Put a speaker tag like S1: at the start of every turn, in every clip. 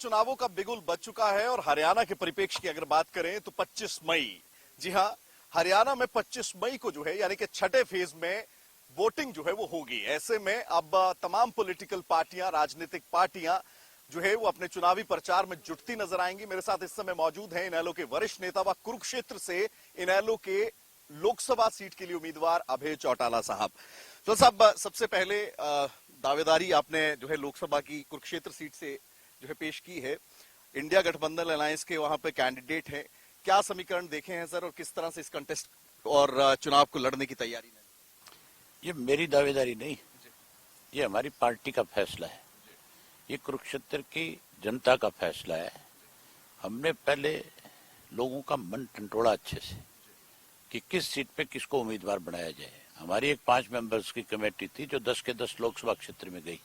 S1: चुनावों का बिगुल बज चुका है और हरियाणा के परिप्रेक्ष्य की अगर बात करें तो 25 मई, जी हां, हरियाणा में 25 मई को जो है यानी कि छठे फेज में वोटिंग जो है वो होगी। ऐसे में अब तमाम पॉलिटिकल पार्टियां, राजनीतिक पार्टियां जो है वो अपने चुनावी प्रचार में जुटती नजर आएंगी। मेरे साथ इस समय मौजूद हैं इनेलो के वरिष्ठ नेता व कुरुक्षेत्र से इनेलो के लोकसभा सीट के लिए उम्मीदवार अभय चौटाला साहब। तो साहब, सबसे पहले दावेदारी आपने जो है लोकसभा की कुरुक्षेत्र सीट से जो है पेश की है। इंडिया गठबंधन अलायंस के वहां पे कैंडिडेट हैं। क्या समीकरण देखे हैं सर और किस तरह से इस कंटेस्ट और चुनाव को लड़ने की तैयारी में?
S2: ये मेरी दावेदारी नहीं, ये हमारी पार्टी का फैसला है। ये कुरुक्षेत्र की जनता का फैसला है। हमने पहले लोगों का मन टंटोड़ा अच्छे से कि किस सीट पे किसको उम्मीदवार बनाया जाए। हमारी एक 5 मेंबर्स की कमेटी थी जो 10 के 10 लोकसभा क्षेत्र में गई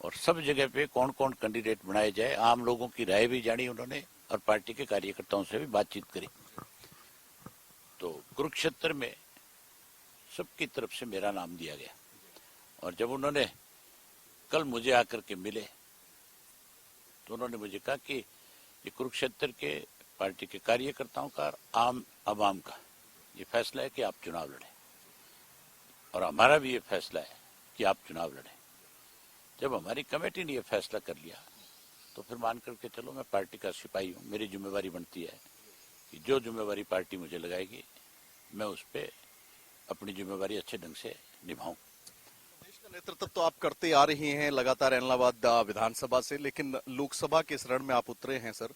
S2: और सब जगह पे कौन कौन कैंडिडेट बनाए जाए, आम लोगों की राय भी जानी उन्होंने और पार्टी के कार्यकर्ताओं से भी बातचीत करी। तो कुरुक्षेत्र में सबकी तरफ से मेरा नाम दिया गया और जब उन्होंने कल मुझे आकर के मिले तो उन्होंने मुझे कहा कि ये कुरुक्षेत्र के पार्टी के कार्यकर्ताओं का आम आवाम का ये फैसला है कि आप चुनाव लड़ें और हमारा भी ये फैसला है कि आप चुनाव लड़ें। जब हमारी कमेटी ने ये फैसला कर लिया तो फिर मान करके चलो, मैं पार्टी का सिपाही हूँ, मेरी जिम्मेवारी बनती है कि जो जिम्मेवारी पार्टी मुझे लगाएगी मैं उस पर अपनी जिम्मेवारी अच्छे ढंग से निभाऊं।
S1: देश का नेतृत्व तो आप करते आ रही हैं लगातार इलाहाबाद विधानसभा से, लेकिन लोकसभा के इस रण में आप उतरे हैं सर।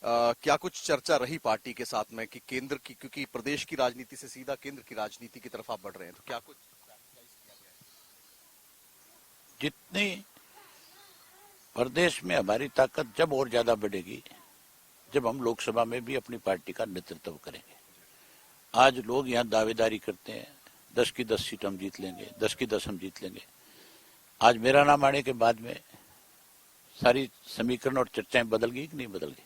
S1: क्या कुछ चर्चा रही पार्टी के साथ में कि केंद्र की, क्योंकि प्रदेश की राजनीति से सीधा केंद्र की राजनीति की तरफ आप बढ़ रहे हैं, तो क्या कुछ
S2: जितनी प्रदेश में हमारी ताकत जब और ज्यादा बढ़ेगी जब हम लोकसभा में भी अपनी पार्टी का नेतृत्व करेंगे। आज लोग यहाँ दावेदारी करते हैं 10 की 10 सीट हम जीत लेंगे, 10 की 10 हम जीत लेंगे। आज मेरा नाम आने के बाद में सारी समीकरण और चर्चाएं बदल गई कि नहीं बदल गई?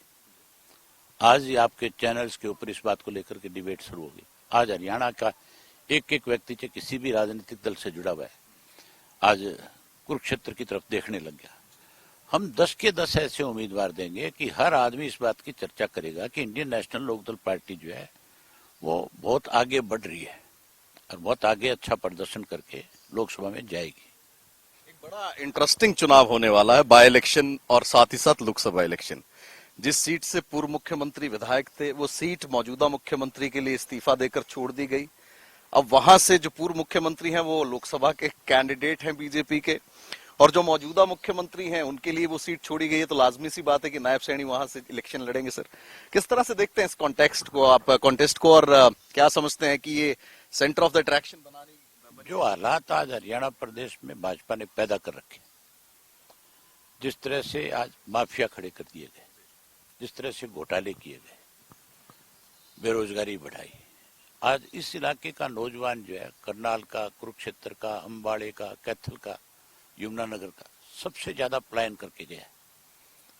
S2: आज ही आपके चैनल्स के ऊपर इस बात को लेकर के डिबेट शुरू होगी। आज हरियाणा का एक एक व्यक्ति चाहे किसी भी राजनीतिक दल से जुड़ा हुआ है, आज कुरुक्षेत्र की तरफ देखने लग गया। हम 10 के 10 ऐसे उम्मीदवार देंगे कि हर आदमी इस बात की चर्चा करेगा कि इंडियन नेशनल लोकदल पार्टी जो है वो बहुत आगे बढ़ रही है और बहुत आगे अच्छा प्रदर्शन करके लोकसभा में जाएगी।
S1: एक बड़ा इंटरेस्टिंग चुनाव होने वाला है, बाय इलेक्शन और साथ ही साथ लोकसभा इलेक्शन। जिस सीट से पूर्व मुख्यमंत्री विधायक थे वो सीट मौजूदा मुख्यमंत्री के लिए इस्तीफा देकर छोड़ दी गई। अब वहां से जो पूर्व मुख्यमंत्री हैं वो लोकसभा के कैंडिडेट हैं बीजेपी के, और जो मौजूदा मुख्यमंत्री हैं उनके लिए वो सीट छोड़ी गई है। तो लाजमी सी बात है कि नायब सैनी वहां से इलेक्शन लड़ेंगे। सर, किस तरह से देखते हैं इस कॉन्टेक्स्ट को, आप कॉन्टेस्ट को, और क्या समझते हैं कि ये सेंटर ऑफ द अट्रैक्शन बनाने
S2: जो हालात आज हरियाणा प्रदेश में भाजपा ने पैदा कर रखे, जिस तरह से आज माफिया खड़े कर दिए गए, जिस तरह से घोटाले किए गए, बेरोजगारी बढ़ाई, आज इस इलाके का नौजवान जो है करनाल का, कुरुक्षेत्र का, अम्बाड़े का, कैथल का, यमुनानगर का सबसे ज्यादा पलायन करके गया है।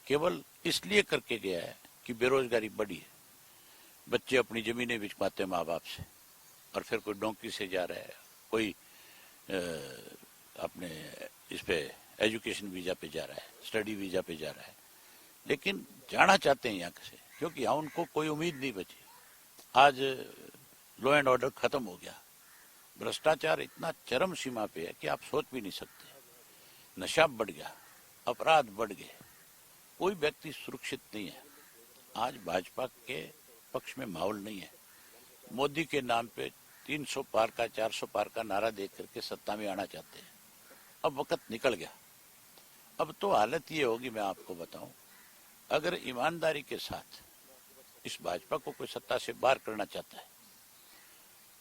S2: केवल इसलिए करके गया है कि बेरोजगारी बढ़ी है। बच्चे अपनी जमीनें बिचवाते माँ बाप से और फिर कोई डोंकी से जा रहा है, कोई अपने इस पे एजुकेशन वीजा पे जा रहा है, स्टडी वीजा पे जा रहा है, लेकिन जाना चाहते हैं यहाँ से क्योंकि यहाँ उनको कोई उम्मीद नहीं बची। आज लॉ एंड ऑर्डर खत्म हो गया, भ्रष्टाचार इतना चरम सीमा पे है कि आप सोच भी नहीं सकते। नशा बढ़ गया, अपराध बढ़ गए, कोई व्यक्ति सुरक्षित नहीं है। आज भाजपा के पक्ष में माहौल नहीं है। मोदी के नाम पे 300 पार का, 400 पार का नारा दे करके सत्ता में आना चाहते हैं। अब वक्त निकल गया। अब तो हालत ये होगी, मैं आपको बताऊं, अगर ईमानदारी के साथ इस भाजपा को कोई सत्ता से बाहर करना चाहता है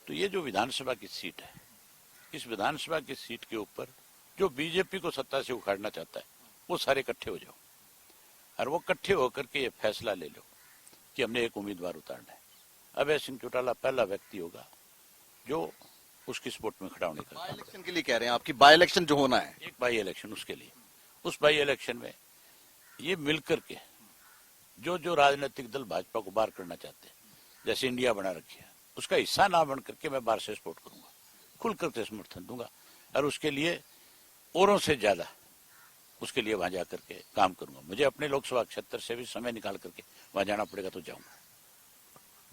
S2: तो ये जो विधानसभा की सीट है, इस विधानसभा की सीट के ऊपर जो बीजेपी को सत्ता से उखाड़ना चाहता है वो सारे इकट्ठे हो जाओ और वो इकट्ठे होकर के ये फैसला ले लो कि हमने एक उम्मीदवार उतारना है। अभय सिंह चौटाला पहला व्यक्ति होगा जो उसकी सपोर्ट में खड़ा होने का।
S1: बाय इलेक्शन के लिए कह रहे हैं, आपकी बाय इलेक्शन जो होना है,
S2: एक बाई इलेक्शन, उसके लिए उस बाई इलेक्शन में ये मिलकर के जो जो राजनीतिक दल भाजपा को बाहर करना चाहते हैं, जैसे इंडिया बना रखी है, उसका हिस्सा ना बन करके मैं बाहर से सपोर्ट करूंगा, खुल करके समर्थन दूंगा और उसके लिए औरों से ज्यादा उसके लिए वहां जाकर के काम करूंगा। मुझे अपने लोकसभा क्षेत्र से भी समय निकाल करके वहां जाना पड़ेगा तो जाऊंगा।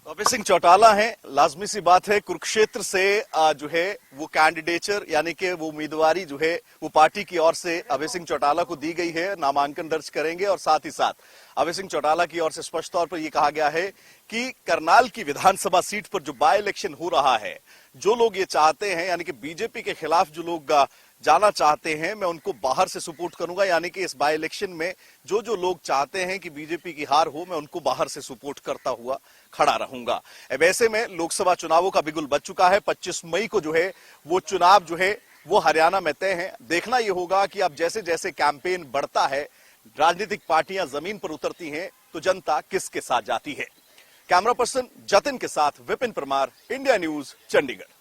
S1: अभय सिंह चौटाला हैं, लाजमी सी बात है कुरुक्षेत्र से जो है वो कैंडिडेचर यानी कि वो उम्मीदवारी जो है वो पार्टी की ओर से अभय सिंह चौटाला को दी गई है, नामांकन दर्ज करेंगे। और साथ ही साथ अभय सिंह चौटाला की ओर से स्पष्ट तौर पर यह कहा गया है कि करनाल की विधानसभा सीट पर जो बाय इलेक्शन हो रहा है, जो लोग ये चाहते हैं यानी कि बीजेपी के खिलाफ जो लोग जाना चाहते हैं, मैं उनको बाहर से सपोर्ट करूंगा। यानी कि इस बाय इलेक्शन में जो जो लोग चाहते हैं कि बीजेपी की हार हो, मैं उनको बाहर से सपोर्ट करता हुआ खड़ा रहूंगा। अब ऐसे में लोकसभा चुनावों का बिगुल बज चुका है। 25 मई को जो है वो चुनाव जो है वो हरियाणा में तय है। देखना यह होगा कि अब जैसे जैसे कैंपेन बढ़ता है, राजनीतिक पार्टियां जमीन पर उतरती हैं, तो जनता किसके साथ जाती है। कैमरा पर्सन जतिन के साथ विपिन परमार, इंडिया न्यूज, चंडीगढ़।